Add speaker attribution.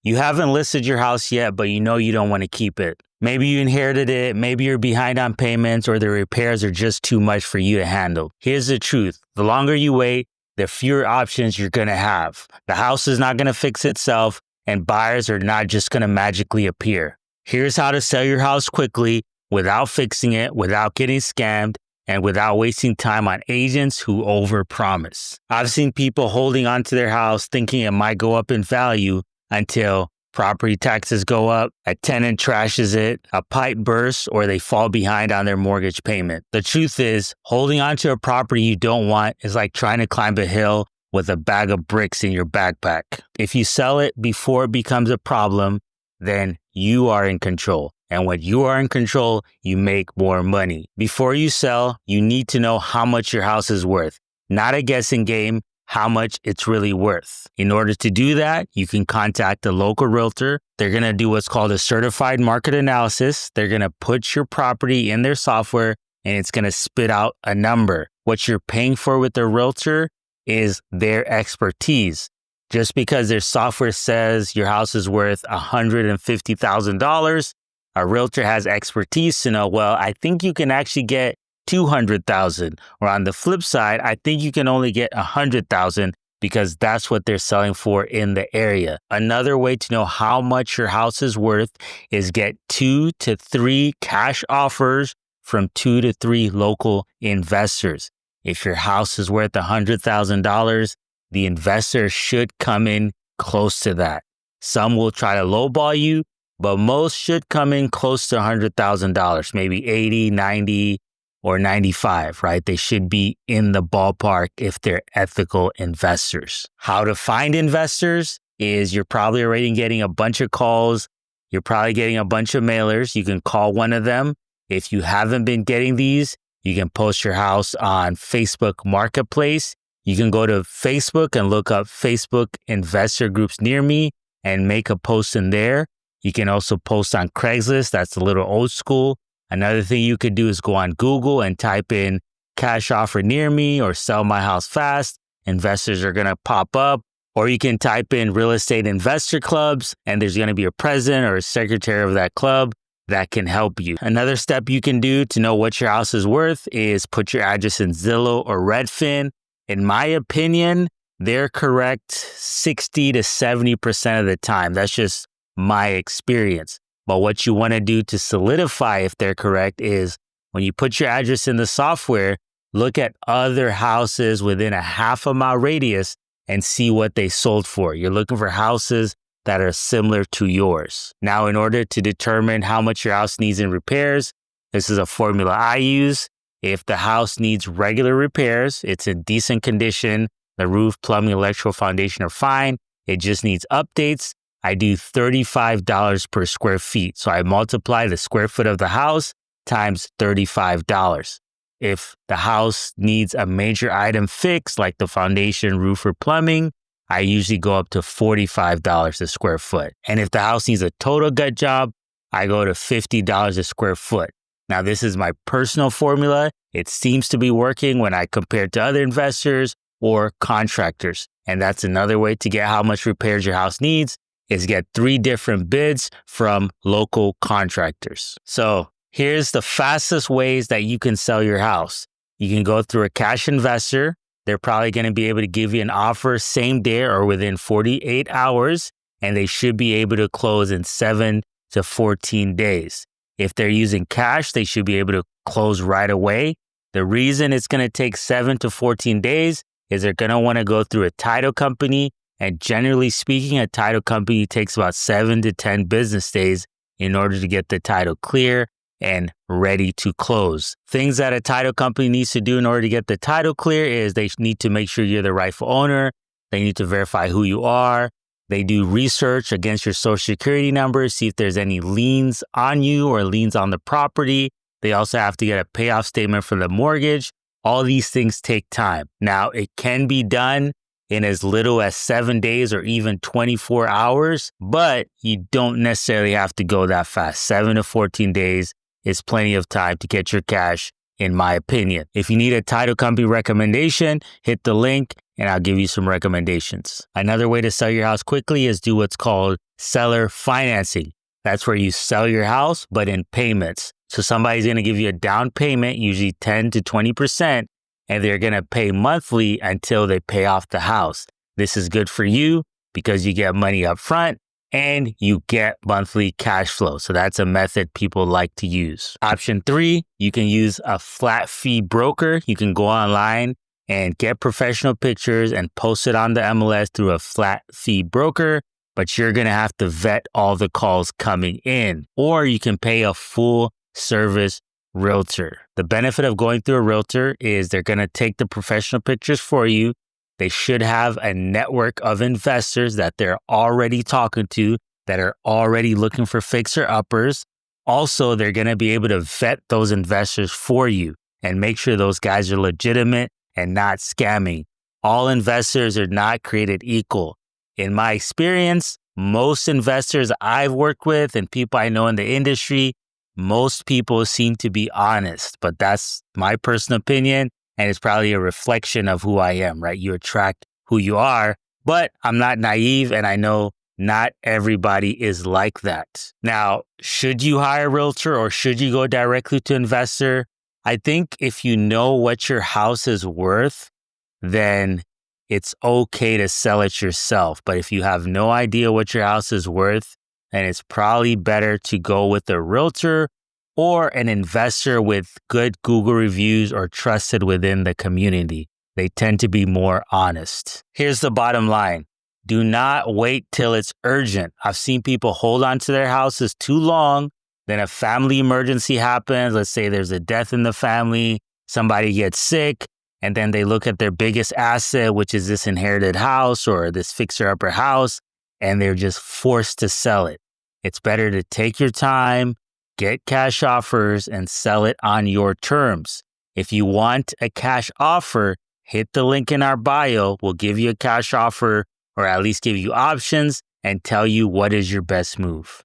Speaker 1: You haven't listed your house yet, but you know you don't want to keep it. Maybe you inherited it, maybe you're behind on payments, or the repairs are just too much for you to handle. Here's the truth. The longer you wait, the fewer options you're going to have. The house is not going to fix itself, and buyers are not just going to magically appear. Here's how to sell your house quickly without fixing it, without getting scammed, and without wasting time on agents who overpromise. I've seen people holding onto their house thinking it might go up in value until property taxes go up, a tenant trashes it, a pipe bursts, or they fall behind on their mortgage payment. The truth is, holding onto a property you don't want is like trying to climb a hill with a bag of bricks in your backpack. If you sell it before it becomes a problem, then you are in control. And when you are in control, you make more money. Before you sell, you need to know how much your house is worth. Not a guessing game, how much it's really worth. In order to do that, you can contact a local realtor. They're going to do what's called a certified market analysis. They're going to put your property in their software and it's going to spit out a number. What you're paying for with the realtor is their expertise. Just because their software says your house is worth $150,000, a realtor has expertise to know, well, I think you can actually get $200,000. Or on the flip side, I think you can only get $100,000 because that's what they're selling for in the area. Another way to know how much your house is worth is get 2 to 3 cash offers from 2 to 3 local investors. If your house is worth $100,000, the investor should come in close to that. Some will try to lowball you, but most should come in close to $100,000, maybe 80, 90, or 95, right? They should be in the ballpark if they're ethical investors. How to find investors is you're probably already getting a bunch of calls. You're probably getting a bunch of mailers. You can call one of them. If you haven't been getting these, you can post your house on Facebook Marketplace. You can go to Facebook and look up Facebook investor groups near me and make a post in there. You can also post on Craigslist. That's a little old school. Another thing you could do is go on Google and type in cash offer near me or sell my house fast. Investors are going to pop up. Or you can type in real estate investor clubs and there's going to be a president or a secretary of that club that can help you. Another step you can do to know what your house is worth is put your address in Zillow or Redfin. In my opinion, they're correct 60 to 70% of the time. That's just my experience. But what you want to do to solidify if they're correct is when you put your address in the software, look at other houses within a half-a-mile radius and see what they sold for. You're looking for houses that are similar to yours. Now, in order to determine how much your house needs in repairs, this is a formula I use. If the house needs regular repairs, it's in decent condition, the roof, plumbing, electrical, foundation are fine, it just needs updates, I do $35 per square feet. So I multiply the square foot of the house times $35. If the house needs a major item fixed, like the foundation, roof, or plumbing, I usually go up to $45 a square foot. And if the house needs a total gut job, I go to $50 a square foot. Now, this is my personal formula. It seems to be working when I compare it to other investors or contractors. And that's another way to get how much repairs your house needs is get 3 different bids from local contractors. So here's the fastest ways that you can sell your house. You can go through a cash investor. They're probably going to be able to give you an offer same day or within 48 hours, and they should be able to close in 7 to 14 days. If they're using cash, they should be able to close right away. The reason it's going to take 7 to 14 days is they're going to want to go through a title company. And generally speaking, a title company takes about 7 to 10 business days in order to get the title clear and ready to close. Things that a title company needs to do in order to get the title clear is they need to make sure you're the rightful owner. They need to verify who you are. They do research against your social security number, see if there's any liens on you or liens on the property. They also have to get a payoff statement for the mortgage. All these things take time. Now, it can be done in as little as 7 days or even 24 hours, but you don't necessarily have to go that fast. 7 to 14 days is plenty of time to get your cash, in my opinion. If you need a title company recommendation, hit the link and I'll give you some recommendations. Another way to sell your house quickly is do what's called seller financing. That's where you sell your house, but in payments. So somebody's going to give you a down payment, usually 10 to 20%, and they're going to pay monthly until they pay off the house. This is good for you because you get money up front and you get monthly cash flow. So that's a method people like to use. Option 3, you can use a flat fee broker. You can go online and get professional pictures and post it on the MLS through a flat fee broker, but you're going to have to vet all the calls coming in. Or you can pay a full service realtor. The benefit of going through a realtor is they're going to take the professional pictures for you. They should have a network of investors that they're already talking to, that are already looking for fixer-uppers. Also, they're going to be able to vet those investors for you and make sure those guys are legitimate and not scamming. All investors are not created equal. In my experience, most investors I've worked with and people I know in the industry, most people seem to be honest, but that's my personal opinion. And it's probably a reflection of who I am, right? You attract who you are, but I'm not naive and I know not everybody is like that. Now, should you hire a realtor or should you go directly to investor? I think if you know what your house is worth, then it's okay to sell it yourself. But if you have no idea what your house is worth, then it's probably better to go with a realtor or an investor with good Google reviews or trusted within the community. They tend to be more honest. Here's the bottom line. Do not wait till it's urgent. I've seen people hold on to their houses too long. Then a family emergency happens. Let's say there's a death in the family. Somebody gets sick. And then they look at their biggest asset, which is this inherited house or this fixer-upper house, and they're just forced to sell it. It's better to take your time, get cash offers, and sell it on your terms. If you want a cash offer, hit the link in our bio. We'll give you a cash offer or at least give you options and tell you what is your best move.